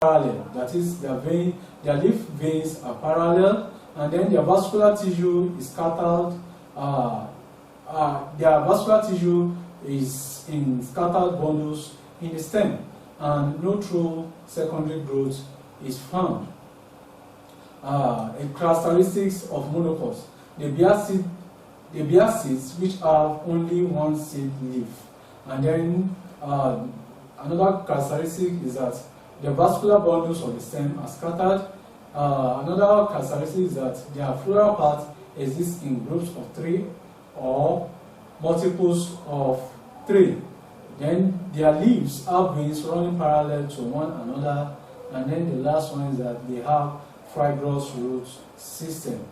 parallel. That is, their leaf veins are parallel, and then their vascular tissue is scattered. Their vascular tissue is in scattered bundles in the stem, and no true secondary growth is found. Characteristics of monocots: they bear seeds which have only one seed leaf, and then another characteristic is that the vascular bundles of the stem are scattered. Another characteristic is that their floral part exists in groups of 3 or multiples of 3. Then their leaves have veins running parallel to one another, and then the last one is that they have fibrous root system.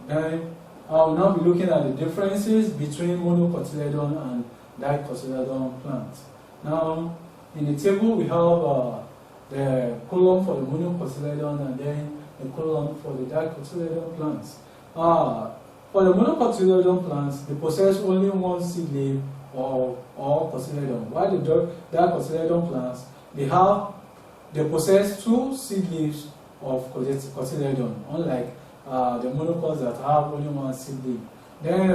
Then I will now be looking at the differences between monocotyledon and dicotyledon plants. Now, in the table we have the column for the monocotyledon and then the column for the dicotyledon plants. For the monocotyledon plants, they possess only one seed leaf or cotyledon, while the dicotyledon plants, they possess 2 seed leaves of cotyledon, unlike the monocots that have only one seed leaf. Then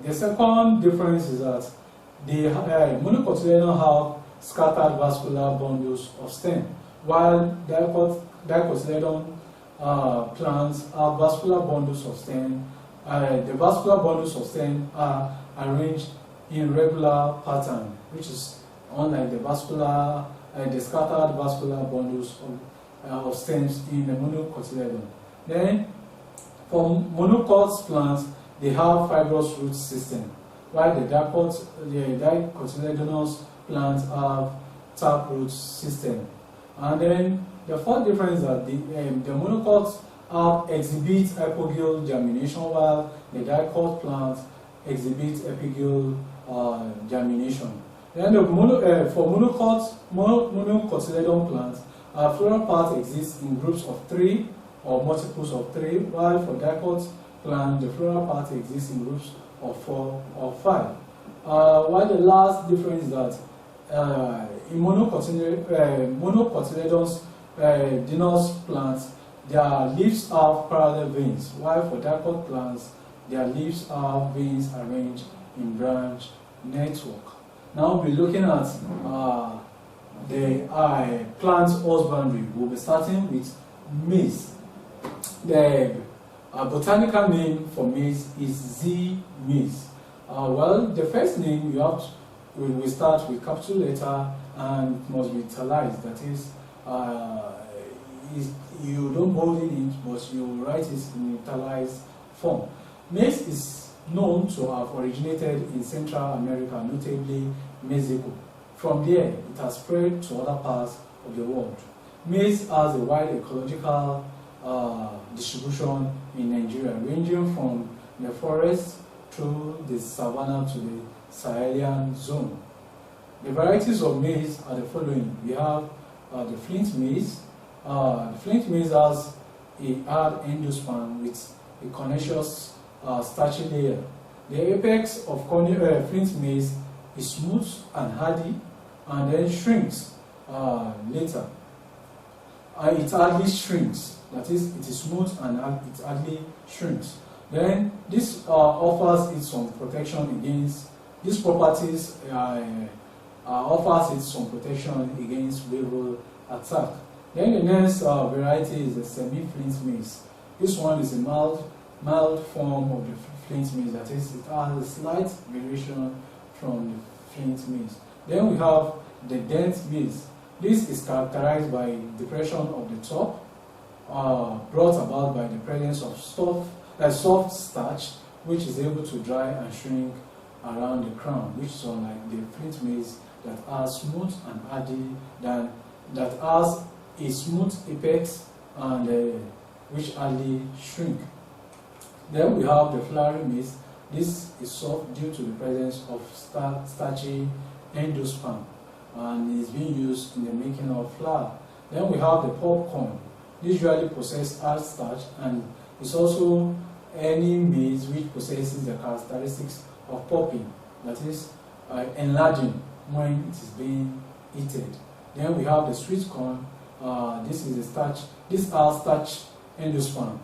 the second difference is that the monocotyledon have scattered vascular bundles of stem, while dicotyledon plants have vascular bundles of stem. The vascular bundles of stem are arranged in regular pattern, which is unlike the scattered vascular bundles of stems in the monocotyledon. Then, for monocot plants, they have fibrous root system, while the dicotyledonous plants have taproot system. And then the fourth difference is that the monocots exhibit apogeel germination, while the dicot plants exhibit epigeel germination. Then for monocotyledon plants, floral part exists in groups of 3 or multiples of 3, while for dicot plant, the floral part exists in groups of 4 or 5. While the last difference is that in monocotyledon's dinous plants, their leaves have parallel veins, while for dicot plants, their leaves have veins arranged in branch network. Now we'll be looking at the plant husbandry. We'll be starting with maize. The botanical name for maize is Z maize. Well, the first name we start with capital letter and it must be italicized. That is, you don't bold it in, but you write it in italicized form. Maize is known to have originated in Central America, notably Mexico. From there, it has spread to other parts of the world. Maize has a wide ecological distribution in Nigeria, ranging from the forest through the savanna to the Sahelian zone. The varieties of maize are the following. We have the Flint Maze. The Flint Maze has a hard endosperm with a carnaceous starchy layer. The apex of Flint Maze is smooth and hardy, and then shrinks later. It hardly shrinks. That is, it is smooth and it hardly shrinks. Then this offers it some protection against these properties. Offers it some protection against weevil attack. Then the next variety is the semi-Flint Maze. This one is a mild form of the Flint Maze. That is, it has a slight variation from the Flint Maze. Then we have the dent maze. This is characterized by depression of the top, brought about by the presence of soft starch, which is able to dry and shrink around the crown, which is unlike the Flint Maze that are smooth and hardy, that has a smooth apex and which hardly shrink. Then we have the flowery maze. This is soft due to the presence of starchy endosperm and is being used in the making of flour. Then we have the popcorn. This usually possesses hard starch and is also any maize which possesses the characteristics of popping, that is, enlarging when it is being heated. Then we have the sweet corn. This is the starch. These are starch endosperm.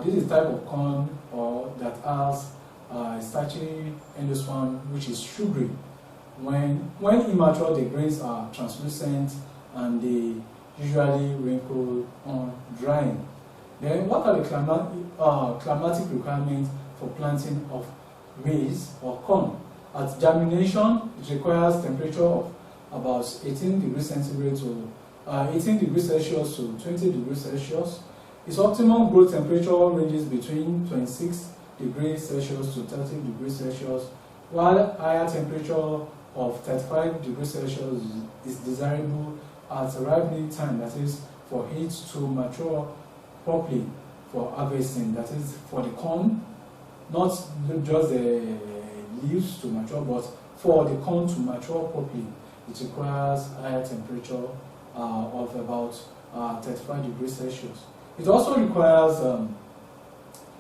This is type of corn that has starchy endosperm, which is sugary. When immature, the grains are translucent and they usually wrinkle on drying. Then what are the climatic requirements for planting of maize or corn? At germination, it requires temperature of about 18 degrees centigrade to 18 degrees Celsius to 20 degrees Celsius. Its optimum growth temperature ranges between 26 degrees Celsius to 30 degrees Celsius, while higher temperature of 35 degrees Celsius is desirable at ripening time, that is for it to mature properly for harvesting, that is for the corn, not just the leaves to mature, but for the corn to mature properly, it requires higher temperature of about 35 degrees Celsius. It also requires a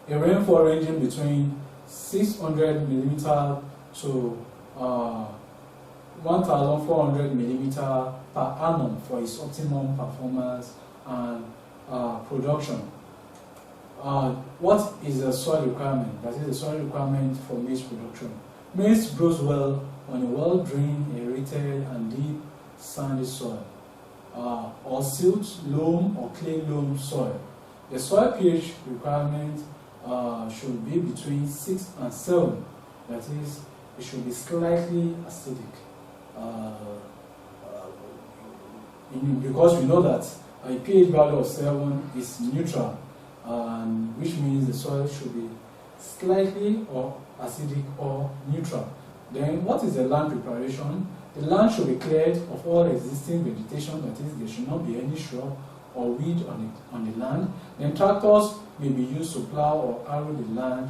rainfall ranging between 600 millimeter to 1,400 millimeter per annum for its optimum performance and production. What is the soil requirement? That is the soil requirement for maize production. Maize grows well on a well-drained, aerated, and deep sandy soil, or silt, loam, or clay loam soil. The soil pH requirement should be between 6 and 7. That is, it should be slightly acidic. Because we know that a pH value of 7 is neutral, which means the soil should be slightly or acidic or neutral. Then what is the land preparation? The land should be cleared of all existing vegetation, that is, there should not be any shrub or weed on the land. Then tractors may be used to plow or harrow the land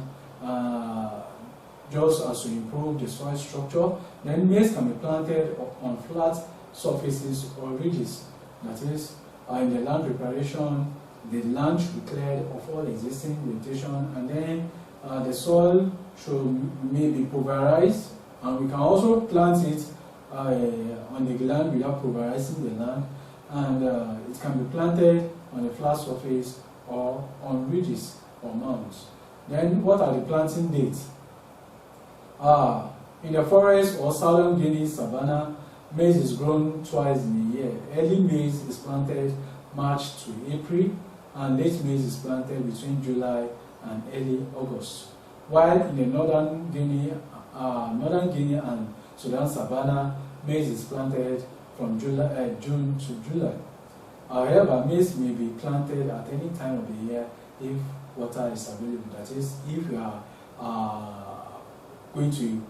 just as to improve the soil structure. Then maize can be planted on flat surfaces or ridges. That is, in the land preparation, the land should be cleared of all existing vegetation, and then the soil may be pulverized, and we can also plant it on the land without pulverizing the land, and it can be planted on a flat surface or on ridges or mounds. Then what are the planting dates? In the forest or southern Guinea savanna, maize is grown twice in a year. Early maize is planted March to April, and late maize is planted between July and early August. While in the northern Guinea and Sudan savanna, maize is planted from June to July. However, maize may be planted at any time of the year if water is available. That is, if you are going to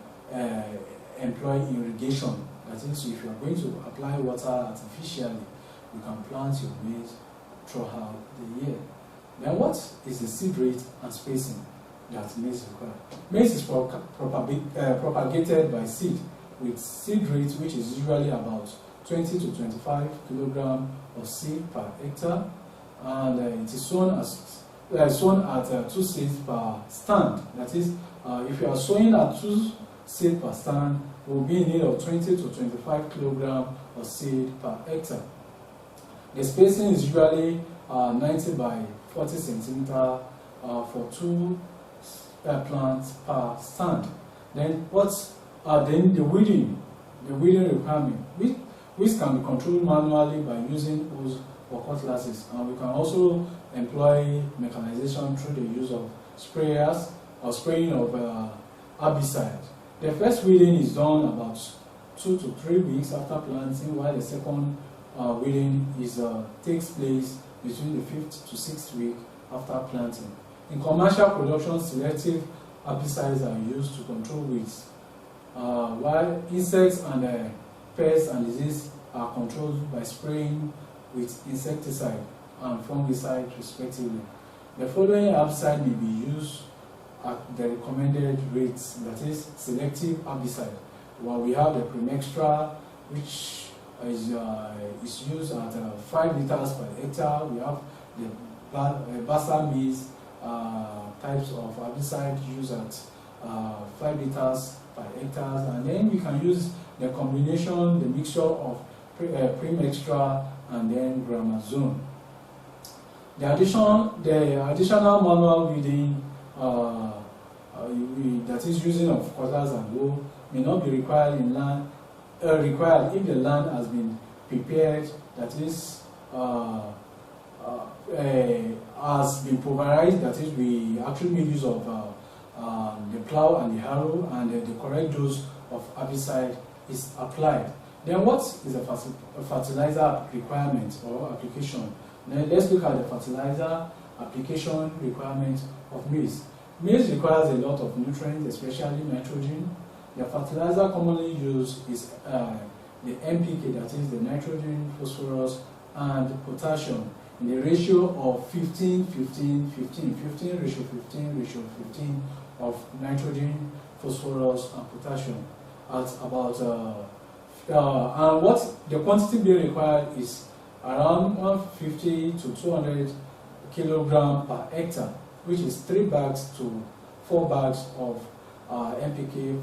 employ irrigation. That is, if you are going to apply water artificially, you can plant your maize throughout the year. Then what is the seed rate and spacing that maize requires? Maize is propagated by seed, with seed rate which is usually about 20 to 25 kilograms of seed per hectare, and it is sown at 2 seeds per stand. That is, if you are sowing at 2 seeds per stand, you will be in need of 20 to 25 kilograms of seed per hectare. The spacing is usually 90 by 40 centimeter for 2 plants per stand. Then then the weeding requirement, which can be controlled manually by using hose or cutlasses, and we can also employ mechanization through the use of sprayers or spraying of herbicide. The first weeding is done about 2 to 3 weeks after planting, while the second weeding takes place between the 5th to 6th week after planting. In commercial production, selective herbicides are used to control weeds, while insects and pests and disease are controlled by spraying with insecticide and fungicide respectively. The following herbicide may be used at the recommended rates, that is selective herbicide. Well, we have the Premextra, which is used at 5 liters per hectare. We have the Basa maize types of herbicide used at 5 liters per hectare, and then we can use the combination, the mixture of premextra, and then grammar zone. The additional manual weeding that is using of cutlass and hoe may not be required in land required if the land has been prepared, that is has been pulverized, that is we actually make use of the plow and the harrow, and the correct dose of herbicide is applied. Then what is a fertilizer requirement or application? Now let's look at the fertilizer application requirement of maize. Maize requires a lot of nutrients, especially nitrogen. The fertilizer commonly used is the NPK, that is the nitrogen, phosphorus, and potassium, in the ratio of 15, 15, 15, 15 ratio 15 ratio 15 of nitrogen, phosphorus, and potassium at about and what the quantity being required is around 150 to 200 kilogram per hectare, which is 3 bags to 4 bags of NPK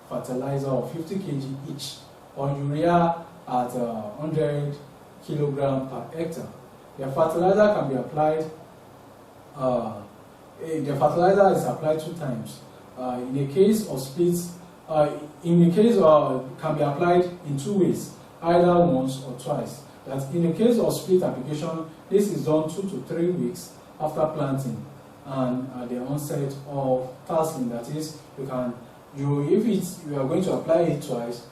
fertilizer of 50 kg each, or urea at 100 kilogram per hectare. The fertilizer can be applied. The fertilizer is applied 2 times. In the case of splits, can be applied in 2 ways, either once or twice. That in the case of split application, this is done 2 to 3 weeks after planting and at the onset of tasking. That is, if you are going to apply it twice,